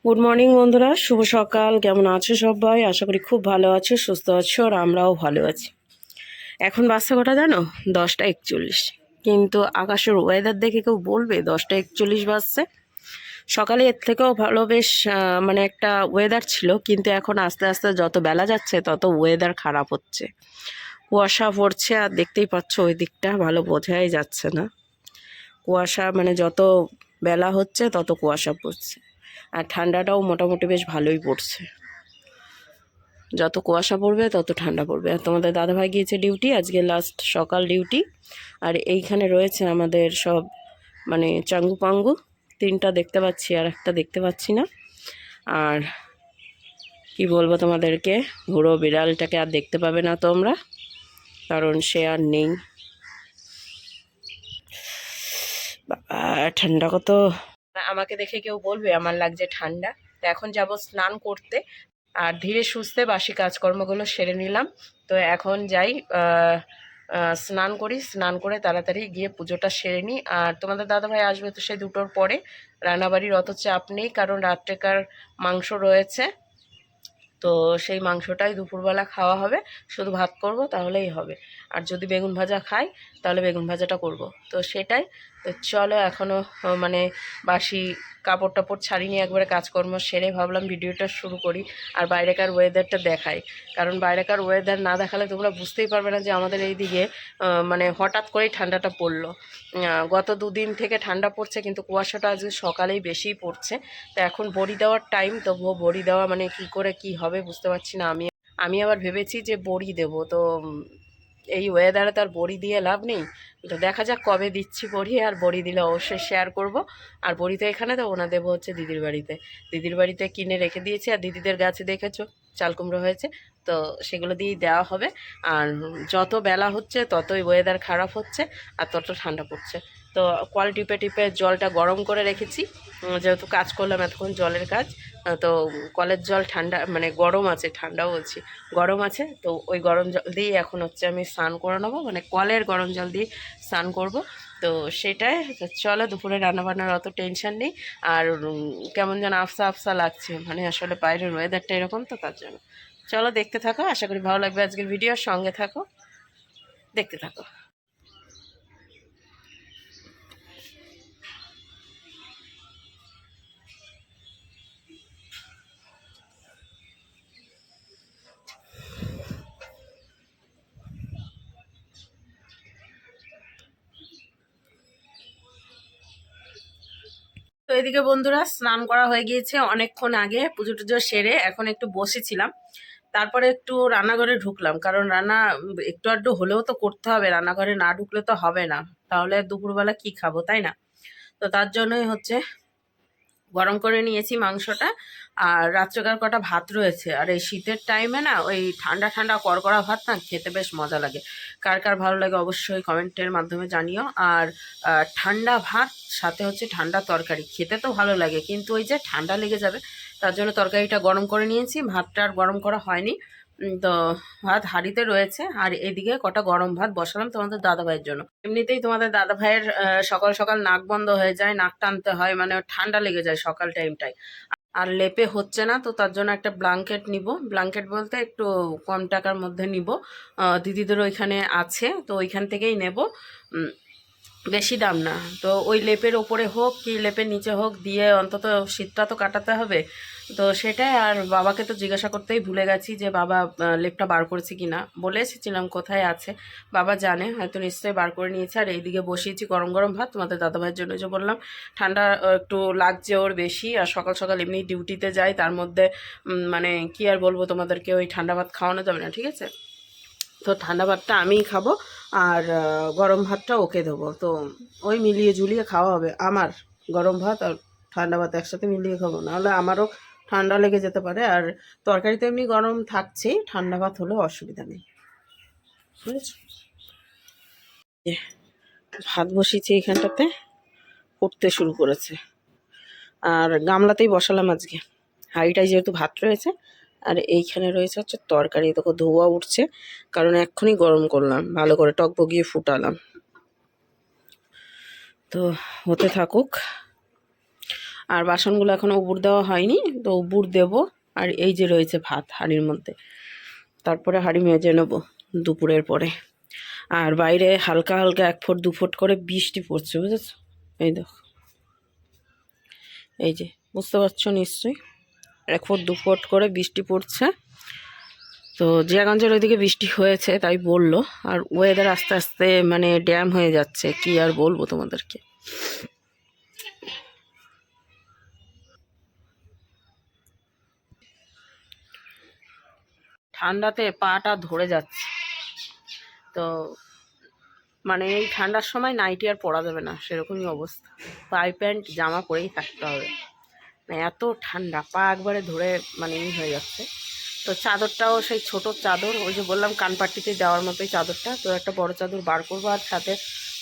Good morning বন্ধুরা, শুভ সকাল। কেমন আছো সবাই? আশা করি খুব ভালো আছো, সুস্থ আছো, আর আমরাও ভালো আছি। এখন বাজছে কটা জানো? 10টা 41। কিন্তু আকাশের ওয়েদার দেখে কেউ বলবে 10টা 41 বাজছে? সকালে এর থেকেও ভালো বেশ মানে একটা ওয়েদার ছিল, কিন্তু এখন আস্তে আস্তে যত বেলা যাচ্ছে তত ওয়েদার খারাপ হচ্ছে। কুয়াশা পড়ছে, আর দেখতেই পাচ্ছ ওই দিকটা ভালো বোঝাই যাচ্ছে না। কুয়াশা মানে যত বেলা হচ্ছে তত কুয়াশা পড়ছে, আর ঠান্ডাটাও মোটামুটি বেশ ভালোই পড়ছে। যত কুয়াশা পড়বে তত ঠান্ডা পড়বে। আর তোমাদের দাদাভাই গিয়েছে ডিউটি, আজকে লাস্ট সকাল ডিউটি। আর এইখানে রয়েছে আমাদের সব মানে চাঙ্গু পাঙ্গু, 3টা দেখতে পাচ্ছি আর একটা দেখতে পাচ্ছি না। আর কি বলবো তোমাদেরকে, বুড়ো বিড়ালটাকে আর দেখতে পাবে না তোমরা, কারণ সে আর নেই। বাবা ঠান্ডা কত! আমাকে দেখে কেউ বলবে আমার লাগছে ঠান্ডা। তো এখন যাব স্নান করতে, আর ধীরে সুস্থে বাসি কাজকর্মগুলো সেরে নিলাম। তো এখন যাই স্নান করি, স্নান করে তাড়াতাড়ি গিয়ে পুজোটা সেরে নিই। আর তোমাদের দাদাভাই আসবে তো সেই 2টোর পরে। রান্নাবাড়ির অত চাপ নেই, কারণ রাত্রেকার মাংস রয়েছে। তো সেই মাংসটাই দুপুরবেলা খাওয়া হবে, শুধু ভাত করব তাহলেই হবে। আর যদি বেগুন ভাজা খাই তাহলে বেগুন ভাজাটা করব। তো সেটাই। তো চলো এখনও মানে বাসি কাপড় টাপড় ছাড়িয়ে একবারে কাজকর্ম সেরে ভাবলাম ভিডিওটা শুরু করি, আর বাইরেকার ওয়েদারটা দেখাই। কারণ বাইরেকার ওয়েদার না দেখালে তোমরা বুঝতেই পারবে না যে আমাদের এই দিকে মানে হঠাৎ করেই ঠান্ডাটা পড়লো। গত 2 দিন থেকে ঠান্ডা পড়ছে, কিন্তু কুয়াশাটা আজকে সকালেই বেশিই পড়ছে। তো এখন বড়ি দেওয়ার টাইম, তবুও বড়ি দেওয়া মানে কি করে কি হবে বুঝতে পারছি না। আমি আবার ভেবেছি যে বড়ি দেব, তো এই ওয়েদারে তার বড়ি দিয়ে লাভ নেই। তো দেখা যাক কবে দিচ্ছি বড়ি, আর বড়ি দিলে অবশ্যই শেয়ার করব। আর বড়ি তো এখানে দেবো না, দেবো হচ্ছে দিদির বাড়িতে। দিদির বাড়িতে কিনে রেখে দিয়েছি, আর দিদিদের গাছে দেখেছো চাল কুমড়ো হয়েছে, তো সেগুলো দিয়েই দেওয়া হবে। আর যত বেলা হচ্ছে ততই ওয়েদার খারাপ হচ্ছে, আর তত ঠান্ডা পড়ছে। তো কল টিপে টিপে জলটা গরম করে রেখেছি, যেহেতু কাজ করলাম এতক্ষণ জলের কাজ। তো কলের জল ঠান্ডা মানে গরম আছে, ঠান্ডাও বলছি, গরম আছে। তো ওই গরম জল দিয়ে এখন হচ্ছে আমি স্নান করে নেবো, মানে কলের গরম জল দিয়ে স্নান করব। তো সেটাই। তো চলো, দুপুরে রান্নাবান্নার অত টেনশন নেই। আর কেমন যেন আফসা আফসা লাগছে, মানে আসলে বাইরের ওয়েদারটা এরকম, তো তার জন্য। চলো দেখতে থাকো, আশা করি ভালো লাগবে আজকের ভিডিও। সঙ্গে থাকো, দেখতে থাকো। তো এদিকে বন্ধুরা স্নান করা হয়ে গিয়েছে অনেকক্ষণ আগে, পুজো টুজো সেরে এখন একটু বসেছিলাম। তারপরে একটু রান্নাঘরে ঢুকলাম, কারণ রান্না একটু আধটু হলেও তো করতে হবে, রান্নাঘরে না ঢুকলে তো হবে না। তাহলে দুপুরবেলা কি খাবো, তাই না? তো তার জন্যই হচ্ছে গরম করে নিয়েছি মাংসটা। আর রাত্রেকার কটা ভাত রয়েছে, আর এই শীতের টাইমে না ওই ঠান্ডা ঠান্ডা করকরা ভাত না খেতে বেশ মজা লাগে। কার কার ভালো লাগে অবশ্যই কমেন্টের মাধ্যমে জানিও। আর ঠান্ডা ভাত সাথে হচ্ছে ঠান্ডা তরকারি খেতে তো ভালো লাগে, কিন্তু ওই যে ঠান্ডা লেগে যাবে, তার জন্য তরকারিটা গরম করে নিয়েছি, ভাতটা আর গরম করা হয়নি। তো ভাত হাঁড়িতে রয়েছে, আর এদিকে কটা গরম ভাত বসালাম তোমাদের দাদা ভাইয়ের জন্য। এমনিতেই তোমাদের দাদা ভাইয়ের সকাল সকাল নাক বন্ধ হয়ে যায়, নাক টানতে হয়, মানে ঠান্ডা লেগে যায় সকাল টাইমটায়। আর লেপে হচ্ছে না, তো তার জন্য একটা ব্ল্যাঙ্কেট নিব। ব্ল্যাঙ্কেট বলতে একটু কম টাকার মধ্যে নিব, দিদিদের ওইখানে আছে, তো ওইখান থেকেই নেব। বেশি দাম না। তো ওই লেপের ওপরে হোক কি লেপের নিচে হোক দিয়ে অন্তত শীতটা তো কাটাতে হবে। তো সেটাই। আর বাবাকে তো জিজ্ঞাসা করতেই ভুলে গেছি যে বাবা লেপটা বার করেছে কি না, বলে এসেছিলাম কোথায় আছে। বাবা জানে, হয়তো নিশ্চয়ই বার করে নিয়েছে। আর এইদিকে বসিয়েছি গরম গরম ভাত তোমাদের দাদাভাইয়ের জন্য, যে বললাম ঠান্ডা একটু লাগছে ওর বেশি, আর সকাল সকাল এমনি ডিউটিতে যায়, তার মধ্যে মানে কি আর বলবো তোমাদেরকে, ওই ঠান্ডা ভাত খাওয়ানো যাবে না, ঠিক আছে? তো ঠান্ডা ভাতটা আমিই খাবো, আর গরম ভাতটা ওকে দেবো। তো ওই মিলিয়ে ঝুলিয়ে খাওয়া হবে। আমার গরম ভাত আর ঠান্ডা ভাত একসাথে মিলিয়ে খাবো, নাহলে আমারও ঠান্ডা লেগে যেতে পারে। আর তরকারি তো এমনি গরম থাকছেই, ঠান্ডা ভাত হলেও অসুবিধা নেই, বুঝেছ? ভাত বসিয়েছি এখানটাতে, ফুটতে শুরু করেছে। আর গামলাতেই বসালাম আজকে, হাঁড়িটায় যেহেতু ভাত রয়েছে, আর এইখানে রয়েছে হচ্ছে তরকারি। দেখো ধোয়া উঠছে, কারণ এক্ষুনি গরম করলাম, ভালো করে টকবগিয়ে ফুটালাম। তো হতে থাকুক। আর বাসনগুলো এখনও উবুর দেওয়া হয়নি, তো উবুর দেব। আর এই যে রয়েছে ভাত হাঁড়ির মধ্যে, তারপরে হাঁড়ি মেজে নেব দুপুরের পরে। আর বাইরে হালকা হালকা 1 ফুট 2 ফুট করে বৃষ্টি পড়ছে, বুঝেছো? এই দেখো, এই যে বুঝতে পারছো নিশ্চয়ই, 1 ফুট 2 ফুট করে বৃষ্টি পড়ছে। তো জিয়াগঞ্জের ওইদিকে বৃষ্টি হয়েছে তাই বললো। আর ওয়েদার আস্তে আস্তে মানে ড্যাম হয়ে যাচ্ছে, কি আর বলবো তোমাদেরকে। ঠান্ডাতে পাটা ধরে যাচ্ছে। তো মানে এই ঠান্ডার সময় নাইটি আর পরা যাবে না, সেরকমই অবস্থা। পাই প্যান্ট জামা পরেই থাকতে হবে, মানে এত ঠান্ডা, পা একবারে ধরে মানে হয়ে যাচ্ছে। তো চাদরটাও সেই ছোট চাদর, ওই যে বললাম কানপাট্টিতে দেওয়ার মতোই চাদরটা, তো একটা বড় চাদর বার করবো। আর সাথে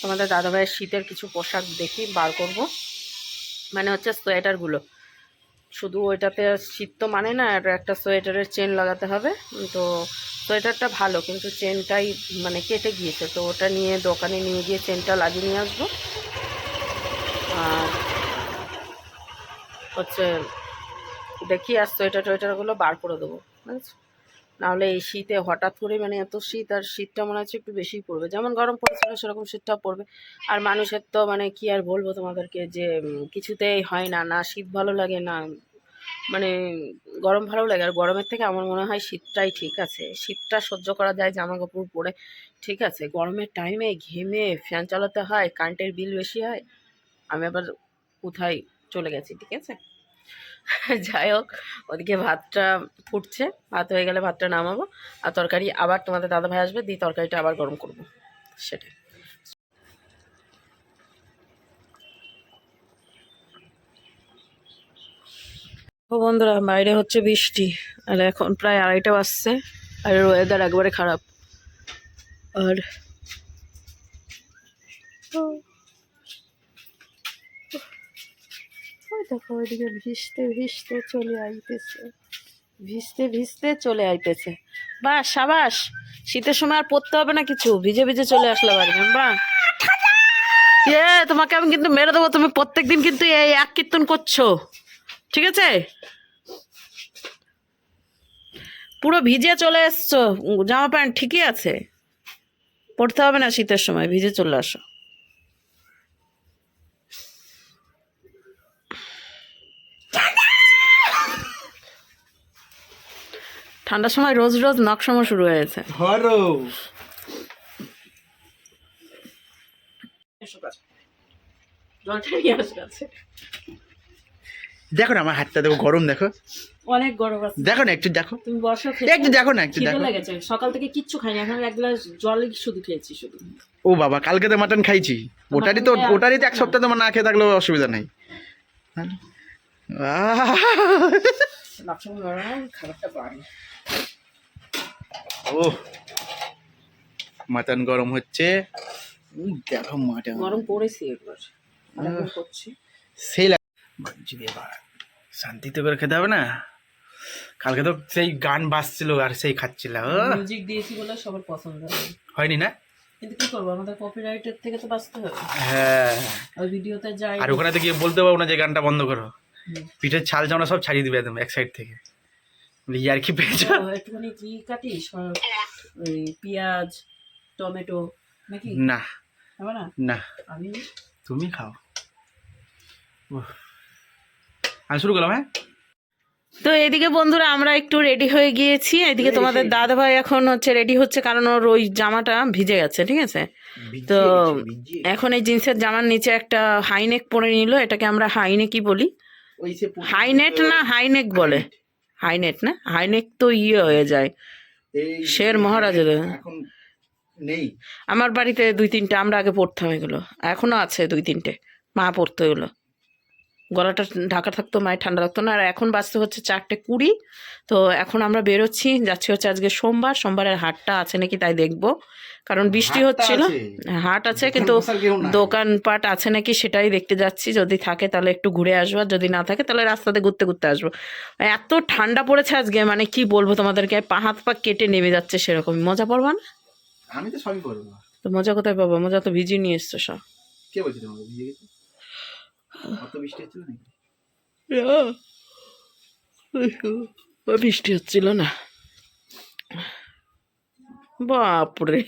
তোমাদের দাদাভাইয়ের শীতের কিছু পোশাক দেখি বার করব, মানে হচ্ছে সোয়েটারগুলো। শুধু ওইটাতে শীত তো মানে না, আর একটা সোয়েটারের চেন লাগাতে হবে। তো সোয়েটারটা ভালো, কিন্তু চেনটাই মানে কেটে গিয়েছে, তো ওটা নিয়ে দোকানে নিয়ে গিয়ে চেনটা লাগিয়ে নিয়ে আসবো। আর হচ্ছে দেখি আর সোয়েটারগুলো বার করে দেবো, বুঝেছো? নাহলে এই শীতে হঠাৎ করে মানে এত শীত, আর শীতটা মনে হচ্ছে একটু বেশিই পড়বে, যেমন গরম পড়েছিল সেরকম শীতটাও পড়বে। আর মানুষের তো মানে কি আর বলবো তোমাদেরকে, যে কিছুতেই হয় না, না শীত ভালো লাগে না মানে গরম ভালো লাগে। আর গরমের থেকে আমার মনে হয় শীতটাই ঠিক আছে, শীতটা সহ্য করা যায় জামা কাপড় পরে, ঠিক আছে। গরমের টাইমে ঘেমে ফ্যান চালাতে হয়, কারেন্টের বিল বেশি হয়। আমি আবার কোথায় চলে গেছি, ঠিক আছে। যাই হোক, ওদিকে ভাতটা ফুটছে, ভাত হয়ে গেলে ভাতটা নামাবো। আর তরকারি আবার তোমাদের দাদাভাই আসবে, দিয়ে তরকারিটা আবার গরম করবো, সেটাই। ও বন্ধুরা, বাইরে হচ্ছে বৃষ্টি, আর এখন প্রায় 2:30 বাজছে, আর ওয়েদার একবারে খারাপ। আর দেখো ওইদিকে ভিজতে ভিজতে চলে আইতেছে, ভিজতে ভিজতে চলে আইতেছে। বাহ সাবাস, শীতের সময় আর পড়তে হবে না কিছু, ভিজে ভিজে চলে আসলে বাড়ি। বাহ, তোমাকে আমি কিন্তু মেরে দেবো, তুমি প্রত্যেকদিন কিন্তু এই এক কীর্তন করছো, ঠিক আছে? পুরো ভিজে চলে এসছো, জামা প্যান্ট ঠিকই আছে, পড়তে হবে না শীতের সময়, ভিজে চলে আসো। ঠান্ডার সময় রোজ রোজ নকশমা শুরু হয়েছে। দেখো না আমার হাতটা, দেখো গরম, দেখো অনেক গরম আছে, দেখো না একটু, দেখো তুমি বসো, একটু দেখো না, একটু দেখো। লেগেছে, সকাল থেকে কিচ্ছু খাইনি, এখন 1 গ্লাস জল শুধু খেয়েছি শুধু। ও বাবা, কালকে তো মাটন খাইছি, ওটারই তো 1 সপ্তাহ তোমার না খেয়ে থাকলেও অসুবিধা নেই। ও মাটন গরম হচ্ছে, দেখো মাটন গরম পড়েছি একবার, সেই শান্তিতে করে খেতে হবে না। কালকে তো সেই গান বাজছিল আর সেই খাচ্ছিলাম, মিউজিক দিয়েছি বলে সবার পছন্দ হয়নি না, কিন্তু কি করবো, আমাদের কপিরাইটের থেকে তো বাঁচতে হবে। হ্যাঁ, ওই ভিডিওতে যাই, আর ওখানে তো গিয়ে বলতে পারবো না যে গানটা বন্ধ করো, পিঠের ছাল চামড়া সব ছাড়িয়ে দিবে একদম এক সাইড থেকে। ইয়ার কি পেয়েছো? একটুখানি কি কাটিস, ওই পেঁয়াজ টমেটো নাকি? না হবে না, না, আমি তুমি খাও। আমি শুরু করলাম, হ্যাঁ। তো এদিকে বন্ধুরা আমরা একটু রেডি হয়ে গিয়েছি, এদিকে তোমাদের দাদা ভাই এখন হচ্ছে রেডি হচ্ছে, কারণ ওর ওই জামাটা ভিজে গেছে, ঠিক আছে। তো এখন এই জিন্সের জামার নিচে একটা হাইনেক পরে নিল, এটাকে আমরা হাইনেকই বলি, হাইনেট না হাইনেক বলে, হাইনেট না হাইনেক তো হয়ে যায় শের মহারাজের। নেই আমার বাড়িতে 2-3টে, আমরা আগে পড়তাম এগুলো, এখনো আছে 2-3টে, মা পড়তো এগুলো, গলাটা ঢাকা থাকতো, মায়ের ঠান্ডা লাগতো না। আর এখন বাজতে হচ্ছে 4:20। তো এখন আমরা বেরোচ্ছি, যাচ্ছি হচ্ছে আজকে সোমবারের হাটটা আছে নাকি তাই দেখবো, কারণ বৃষ্টি হচ্ছিল। হাট আছে কিন্তু দোকানপাট আছে নাকি সেটাই দেখতে যাচ্ছি, যদি থাকে তাহলে একটু ঘুরে আসবো, আর যদি না থাকে তাহলে রাস্তাতে ঘুরতে ঘুরতে আসবো। এত ঠান্ডা পড়েছে আজকে, মানে কি বলবো তোমাদেরকে, পা হাত পা কেটে নেমে যাচ্ছে সেরকম। মজা পড়বা না? আমি তো সবই করবো। তো মজা কোথায় পাবো, মজা তো ভিজিয়ে নিয়ে এসছো সব। কে বলছে তোমাকে ভিজে গেছে? অত বৃষ্টি হচ্ছিল নাকি? বৃষ্টি হচ্ছিল না। বাপরে,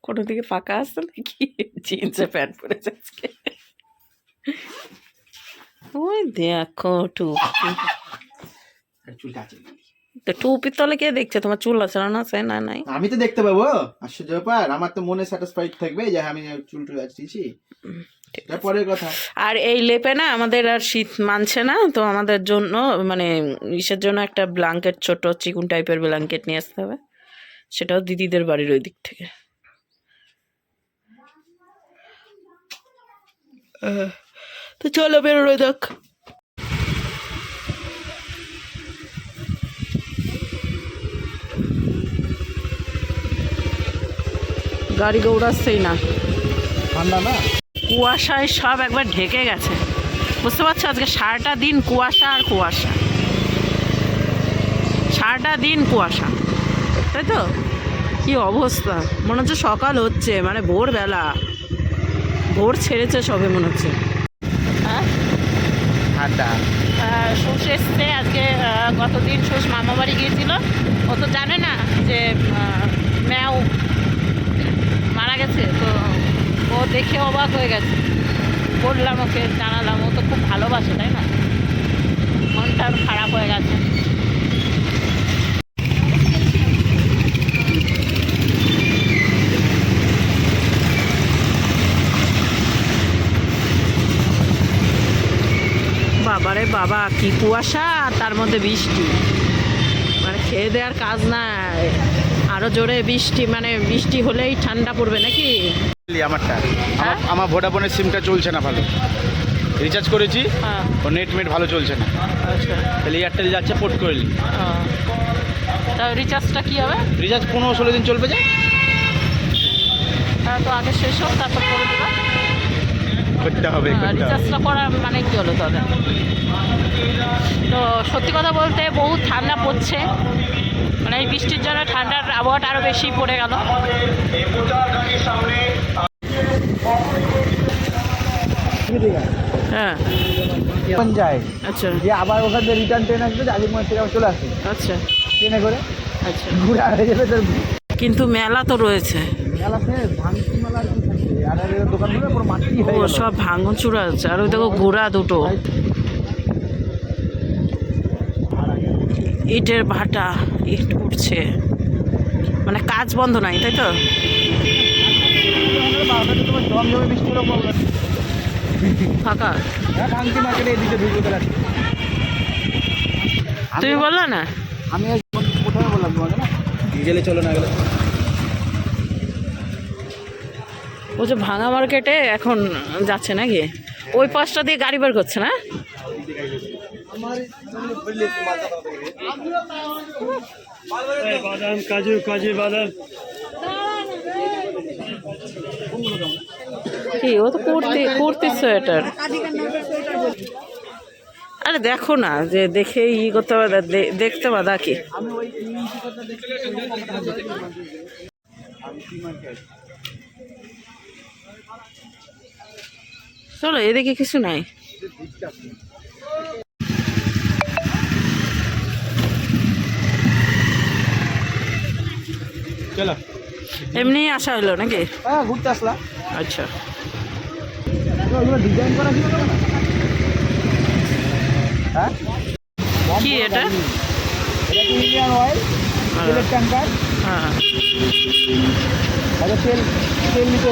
কোনো দিকে ফাঁকা আছে নাকি? জিন্সে প্যান্ট পরেছে আজকে। ওই দেখো টুপি, তো টুপির তলে কে দেখছে? তোমার চুল আছে না? আছে না? নাই, আমি তো দেখতে পাবো। আশ্চর্য ব্যাপার, আমার তো মনে স্যাটিসফাইড থাকবে যে আমি চুল টুল আছিছি, এটা পরের কথা। আর এই লেপে না আমাদের আর শীত মানছে না, তো আমাদের জন্য মানে ইসের জন্য একটা ব্ল্যাঙ্কেট, ছোট চিকুন টাইপের ব্ল্যাঙ্কেট নিয়ে আসতে হবে, সেটাও দিদিদের বাড়ির ওই দিক থেকে। তো চলো বেরোনো যাক। গাড়ি গৌড়াচ্ছেই না, ঠান্ডা না, কুয়াশায় সব একবার ঢেকে গেছে। বুঝতে পারছো, আজকে সারাটা দিন কুয়াশা আর কুয়াশা, সারাটা দিন কুয়াশা, তাই তো? কি অবস্থা, মনে হচ্ছে সকাল হচ্ছে, মানে ভোরবেলা, ভোর ছেড়েছে সবে মনে হচ্ছে। হ্যাঁ, ঠান্ডা। শোষ এসছে আজকে, গতদিন শোষ মামা বাড়ি গিয়েছিল, ও তো জানে না যে ম্যাও মারা গেছে, তো ও দেখে অবাক হয়ে গেছে। বললাম ওকে, জানালাম, ও তো খুব ভালোবাসে, তাই না? মনটা খারাপ হয়ে গেছে। বাবারে বাবা, কি কুয়াশা, তার মধ্যে বৃষ্টি, মানে খেয়ে দেওয়ার কাজ নাই। আরো জোরে বৃষ্টি, মানে বৃষ্টি হলেই ঠান্ডা পড়বে নাকি? আমারটা হ্যাঁ? আমার ভোডাফোনের সিমটা চলছে না ভালো, রিচার্জ করেছি, হ্যাঁ, ও নেট ভালো চলছে না, আচ্ছা, তাহলে এয়ারটেল যাচ্ছে পোর্ট করে নি। তা রিচার্জটা কি হবে? রিচার্জ 15-16 দিন চলবে যায়, তো আগে শেষ হোক, তারপর করে দেবা। করতে হবে। রিচার্জটা করার মানে কি হলো তাদের? তো সত্যি কথা বলতে বহুত ঠান্ডা পড়ছে, মানে এই বৃষ্টির জন্য ঠান্ডার আবহাওয়াটা আরও বেশি পড়ে গেল। হ্যাঁ, যায়, আচ্ছা যে আবার ওখান থেকে রিটার্ন ট্রেন আসবে, আজিমগঞ্জ থেকে আবার চলে আসবে আচ্ছা ট্রেনে করে, আচ্ছা। ঘুরে হয়ে যাবে। তোর কিন্তু মেলা তো রয়েছে, মেলা শেষ, ভাঙতি মেলা আর কি থাকবে, আর দোকানগুলো পুরো মাটি ও হয়ে গেল। সব ভাঙচুরা আছে, আর ওই দেখো ঘোড়া দুটো, ইটের ভাটা, ইট উঠছে, মানে কাজ বন্ধ নাই, তাই তো? তোমার জমজমে বৃষ্টি হলো ফাঁকা, ভাঙতি মার্কেটে এদিকে ঢুকে গেল। তুমি বললা না? আমি প্রথমে বললাম তোমাকে না, গেলে চলো না গেলে। ও যে ভাঙা মার্কেটে এখন যাচ্ছে নাকি? ওই পাশটা দিয়ে গাড়ি বের করছে না? বাদাম, কাজু, বাদাম। কি, ও তো কুর্তি সোয়েটার। আরে দেখো না, যে দেখে ই করতে হবে, দেখতে বাদা কি? চলো, এদিকে কিছু নাই। চলো, এমনি আসা হলো নাকি? হ্যাঁ ঘুরতে আসলাম। আচ্ছা, ডিজাইন করা ছিল না? হ্যাঁ, কি এটা? ইন্ডিয়ান অয়েল, তেলের ট্যাঙ্কার, হ্যাঁ, তেল তেল নিতে।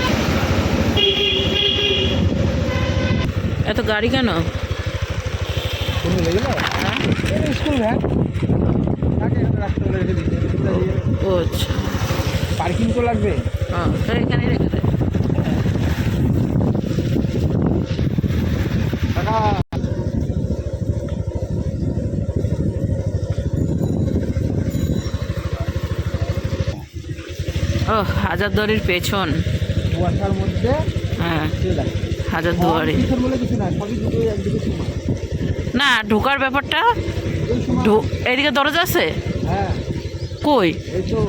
এত গাড়ি কেন? স্কুল ভ্যান ও আচ্ছা, পার্কিং তো লাগবে। হ্যাঁ, এখানে রেখে দে। ও হাজারদুয়ারির পেছন, কুয়াশার মধ্যে হ্যাঁ হাজারদুয়ারি। বলে কিছু না, সবই দুটো একদিকে সমান। না, ঢোকার ব্যাপারটা, এদিকে দরজা আছে? হ্যাঁ, কই? এই তো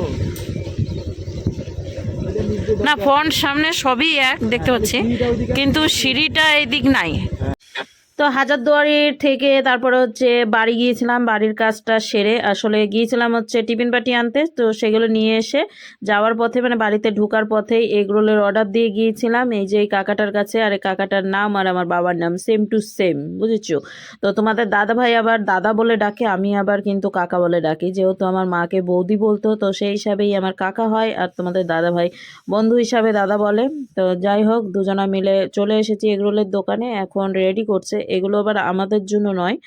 না, ফ্রন্ট সামনে সবই এক দেখতে পাচ্ছি, কিন্তু সিঁড়িটা এদিক নাই। তো হাজারদুয়ারির থেকে তারপরে হচ্ছে বাড়ি গিয়েছিলাম, বাড়ির কাজটা সেরে আসলে গিয়েছিলাম হচ্ছে টিফিন পার্টি আনতে। তো সেগুলো নিয়ে এসে যাওয়ার পথে মানে বাড়িতে ঢোকার পথেই এগ রোলের অর্ডার দিয়ে গিয়েছিলাম এই যে এই কাকাটার কাছে। আর এই কাকাটার নাম আর আমার বাবার নাম সেম টু সেম, বুঝেছো? তো তোমাদের দাদা ভাই আবার দাদা বলে ডাকে, আমি আবার কিন্তু কাকা বলে ডাকি, যেহেতু আমার মাকে বৌদি বলতো তো সেই হিসাবেই আমার কাকা হয়, আর তোমাদের দাদা ভাই বন্ধু হিসাবে দাদা বলে। তো যাই হোক, দুজনা মিলে চলে এসেছি এগরোলের দোকানে, এখন রেডি করছে। এগুলো আবার আমাদের জন্য নয়,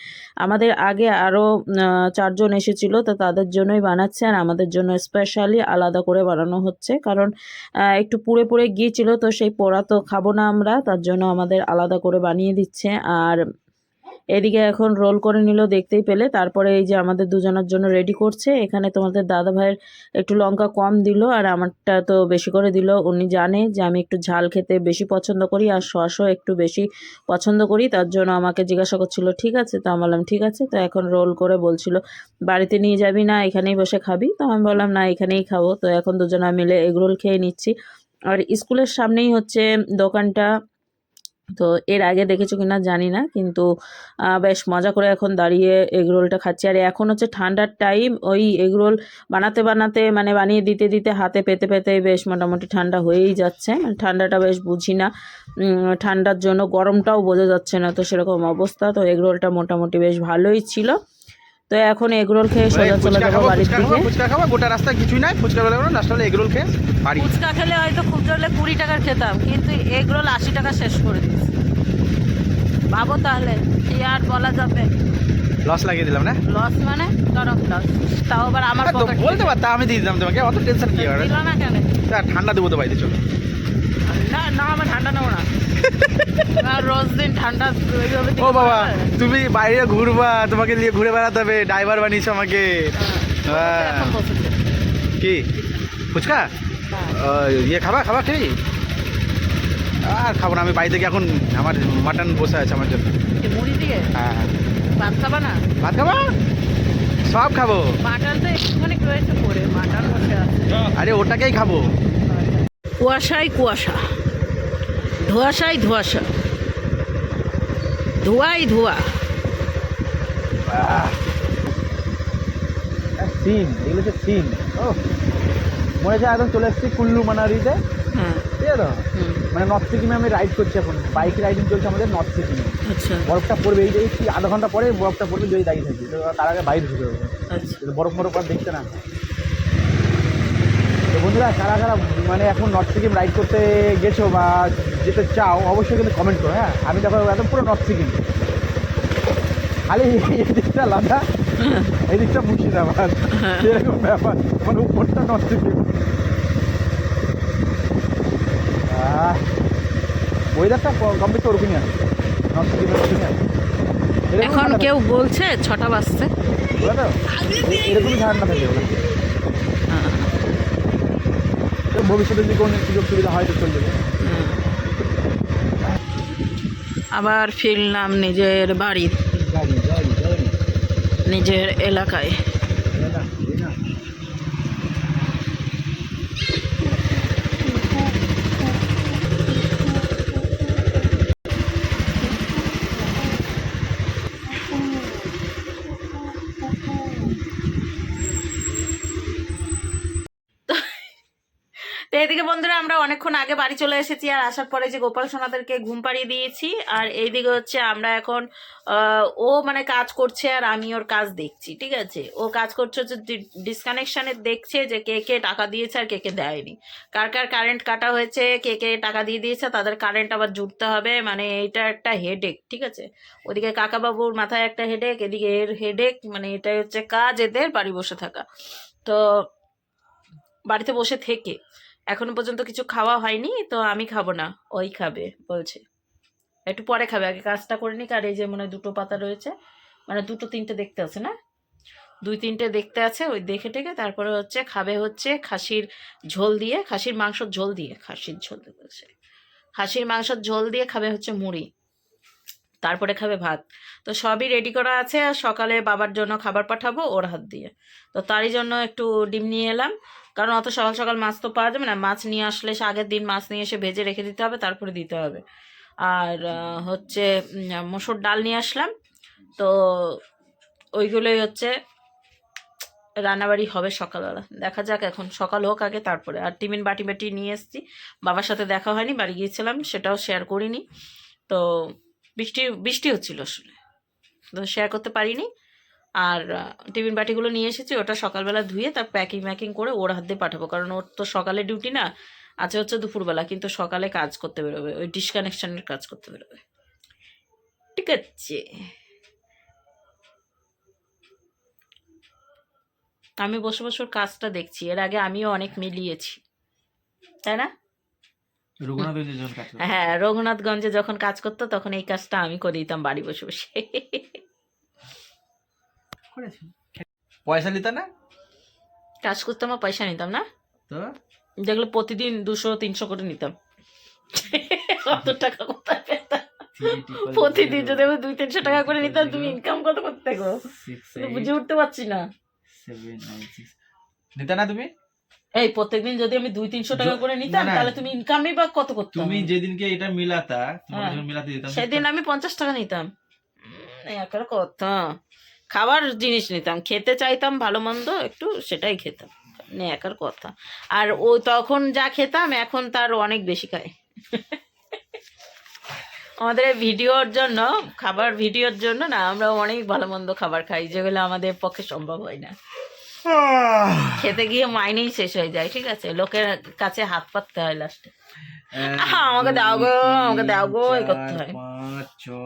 আমাদের আগে আরও 4 জন এসেছিলো, তো তাদের জন্যই বানাচ্ছে, আর আমাদের জন্য স্পেশালি আলাদা করে বানানো হচ্ছে, কারণ একটু পুড়ে পুড়ে গিয়েছিল, তো সেই পোড়া তো খাবো না আমরা, তার জন্য আমাদের আলাদা করে বানিয়ে দিচ্ছে। আর এদিকে এখন রোল করে নিল দেখতেই পেলে। তারপরে এই যে আমাদের দুজনের জন্য রেডি করছে। এখানে তোমাদের দাদা ভাইয়ের একটু লঙ্কা কম দিল, আর আমারটা তো বেশি করে দিল। উনি জানে যে আমি একটু ঝাল খেতে বেশি পছন্দ করি, আর সসও একটু বেশি পছন্দ করি, তার জন্য আমাকে জিজ্ঞাসা করছিল ঠিক আছে, তো আমি বললাম ঠিক আছে। তো এখন রোল করে বলছিল বাড়িতে নিয়ে যাবি না এখানেই বসে খাবি, তো আমি বললাম না এখানেই খাবো। তো এখন দুজনা মিলে এগরোল খেয়ে নিচ্ছি। আর স্কুলের সামনেই হচ্ছে দোকানটা, তো এর আগে দেখেছো কিনা জানি না, কিন্তু বেশ মজা করে এখন দাঁড়িয়ে এগরোলটা খাচ্ছি। আর এখন হচ্ছে ঠান্ডার টাইম, ওই এগরোল বানাতে বানাতে মানে বানিয়ে দিতে দিতে হাতে পেতে পেতে বেশ মোটামুটি ঠান্ডা হয়েই যাচ্ছে। মানে ঠান্ডাটা বেশ বুঝি না, ঠান্ডার জন্য গরমটাও বোঝা যাচ্ছে না, তো সেরকম অবস্থা। তো এগরোলটা মোটামুটি বেশ ভালোই ছিল। তো এখন এগরোল খেয়ে সোজা চলে যাবো বাড়ির দিকে। ফুচকা খাবো, গোটা রাস্তা কিছুই নাই, ফুচকা বেলা রাস্তা হলে এগরোল খেয়ে বাড়ি। ফুচকা খেলে হয়তো খুব জোরলে 20 টাকার খেতাম, কিন্তু এগরোল 80 টাকা শেষ করে দিচ্ছি। ভাবো তাহলে, কি আর বলা যাবে? লস লাগিয়ে দিলাম না, লস মানে চরম লস, তাও আবার আমার তো পকেট বলতে পারতাম, আমি দিয়ে দিতাম তোমাকে, অত টেনশন কি হবে? দিল না কেন? ঠান্ডা দেবো তো বাড়িতে, চলো। না না, আমার ঠান্ডা নেবো না। আর রোজ দিন ঠান্ডা ওইভাবে ও বাবা, তুমি বাইরে ঘুরবা, তোমাকে নিয়ে ঘুরে বেড়াতে হবে, ড্রাইভার বানিয়েছো আমাকে। এখন বসেছে। কি ফুচকা? ইয়ে খাবা খাবা খেয়ে আর খাবো না, আমি বাড়ি থেকে এখন আমার মাটন বসে আছে আমার জন্য। মুড়ি দিয়ে হ্যাঁ, ভাত খাবা না? ভাত খাবা, সব খাবো। মাটন তো একটুখানি রয়েছে পরে, মাটন বসে আছে। আরে ওটাকেই খাবো। কুয়াশায় কুয়াশা, ধোঁয়াশায় ধোঁয়াশা, ধোঁয়াই ধোঁয়া। সিন, এগুলো হচ্ছে সিন। ও মনে হচ্ছে একদম চলে এসেছি কুল্লু মানালিতে, হ্যাঁ, ঠিক আছে তো? মানে নর্থ সিকিমে আমি রাইড করছি এখন, বাইক রাইডিং চলছে আমাদের নর্থ সিকিমে। আচ্ছা বরফটা পড়বে, এই যে আধা ঘন্টা পরে বরফটা পড়বে, যদি দাঁড়িয়ে থাকি তো তার আগে বাইরে ঢুকে যাবে। আচ্ছা। বরফ মরফ আর দেখতে না। তো বন্ধুরা, কারা কারা মানে এখন নর্থ সিকিম রাইড করতে গেছো বা যেতে চাও অবশ্যই কিন্তু কমেন্ট করো। হ্যাঁ, আমি দেখো একদম পুরো নর্থ সিকিম, খালি এই দিকটা লাদাখ, এই দিকটা মুর্শিদাবাদ, এরকম ব্যাপার, মানে উপরটা নর্থ সিকিম। ওয়েদারটা কমপ্লিট ওরকমই আছে, নর্থ সিকিমের ওরকমই আছে। এখন কেউ বলছে 6টা বাজছে, বুঝলো তো, এরকমই ধারণা থাকে ওরা। ভবিষ্যতে যদি কোনো সুযোগ সুবিধা হয় তো চলে যাবে। আবার ফিরলাম নিজের বাড়ির, নিজের এলাকায়। তো এদিকে বন্ধুরা আমরা অনেকক্ষণ আগে বাড়ি চলে এসেছি, আর আসার পরে যে গোপাল সোনাদেরকে ঘুম পাড়িয়ে দিয়েছি। আর এইদিকে হচ্ছে আমরা এখন ও মানে কাজ করছে, আর আমি ওর কাজ দেখছি, ঠিক আছে? ও কাজ করছে হচ্ছে ডিসকানেকশনের, দেখছে যে কে কে টাকা দিয়েছে আর কে কে দেয়নি, কার কার কারেন্ট কাটা হয়েছে, কে কে টাকা দিয়ে দিয়েছে, তাদের কারেন্ট আবার জুড়তে হবে। মানে এটা একটা হেডেক, ঠিক আছে? ওদিকে কাকাবাবুর মাথায় একটা হেডেক, এদিকে এর হেডেক, মানে এটাই হচ্ছে কাজ এদের, বাড়ি বসে থাকা। তো বাড়িতে বসে থেকে এখনো পর্যন্ত কিছু খাওয়া হয়নি, তো আমি খাবো না, ওই খাবে বলছে, একটু পরে খাবে, আগে কাজটা করে নিক। আর এই যে মনে হয় 2টো পাতা রয়েছে, মানে 2টো 3টে দেখতে আছে না, 2-3টে দেখতে আছে, ওই দেখে টেকে তারপরে হচ্ছে খাবে হচ্ছে খাসির ঝোল দিয়ে, খাসির মাংসর ঝোল দিয়ে, খাসির ঝোল দিয়েছে, খাসির মাংসর ঝোল দিয়ে খাবে হচ্ছে মুড়ি, তারপরে খাবে ভাত। তো সবই রেডি করা আছে, আর সকালে বাবার জন্য খাবার পাঠাবো ওর হাত দিয়ে। তো তারই জন্য একটু ডিম নিয়ে এলাম, কারণ অত সকাল সকাল মাছ তো পাওয়া যাবে না, মাছ নিয়ে আসলে সে আগের দিন মাছ নিয়ে এসে ভেজে রেখে দিতে হবে, তারপরে দিতে হবে। আর হচ্ছে মসুর ডাল নিয়ে আসলাম। তো ওইগুলোই হচ্ছে রান্নাবাড়ি হবে সকালবেলা। দেখা যাক, এখন সকাল হোক আগে, তারপরে। আর টিফিন বাটি বাটি নিয়ে এসেছি, বাবার সাথে দেখা হয়নি, বাড়ি গিয়েছিলাম, সেটাও শেয়ার করিনি। তো বৃষ্টি হচ্ছিল আসলে, তো শেয়ার করতে পারিনি। আর টিফিন বাটিগুলো নিয়ে এসেছি, ওটা সকালবেলা ধুয়ে তার প্যাকিং করে ওর হাত দিয়ে পাঠাবো, কারণ ওর তো সকালে ডিউটি না, আজ হচ্ছে দুপুরবেলা, কিন্তু সকালে কাজ করতে বেরোবে, ওই ডিসকানেকশনের কাজ করতে বেরোবে। ঠিক আছে, আমি বসে বসে ওর কাজটা দেখছি। এর আগে আমিও অনেক মিলিয়েছি, তাই না? রঘুনাথগঞ্জে যখন কাজ করতো। হ্যাঁ, রঘুনাথগঞ্জে যখন কাজ করতো তখন এই কাজটা আমি করে দিতাম বাড়ি বসে বসে। করেছি। পয়সা নিত না কাজ করতাম আর পয়সা নিতাম না, তো? যেগুলো প্রতিদিন 200-300 করে নিতাম। কত টাকা কোথায় পেতাম? প্রতিদিন যদি আমি 200-300 টাকা করে নিতাম, তুমি ইনকাম কত করতে গো? বুঝে উঠতে পারছি না। নিতা না তুমি? এই প্রত্যেকদিন যদি আমি 200-300 টাকা করে নিতাম, না, না। তাহলে তুমি ইনকামই বা কত করতে? তুমি যেদিনকে এটা মিলাতা, তোমাকে হ্যাঁ। যখন মিলাতে দিতাম, সেদিন আমি 50 টাকা নিতাম। একটা কথা, খাবার জিনিস নিতাম, খেতে চাইতাম ভালো মন্দ একটু, সেটাই খেতাম, একার কথা। আর ও তখন যা খেতাম এখন তার অনেক বেশি খায়। আমাদের এই ভিডিওর জন্য, খাবার ভিডিওর জন্য না, আমরা অনেক ভালো মন্দ খাবার খাই, যেগুলো আমাদের পক্ষে সম্ভব হয় না। খেতে গিয়ে মাইনেই শেষ হয়ে যায়, ঠিক আছে, লোকের কাছে হাত পাততে হয় লাস্টে। আমাকে দাও গো, আমাকে দাও গো, এই করতে হয়। 5, 6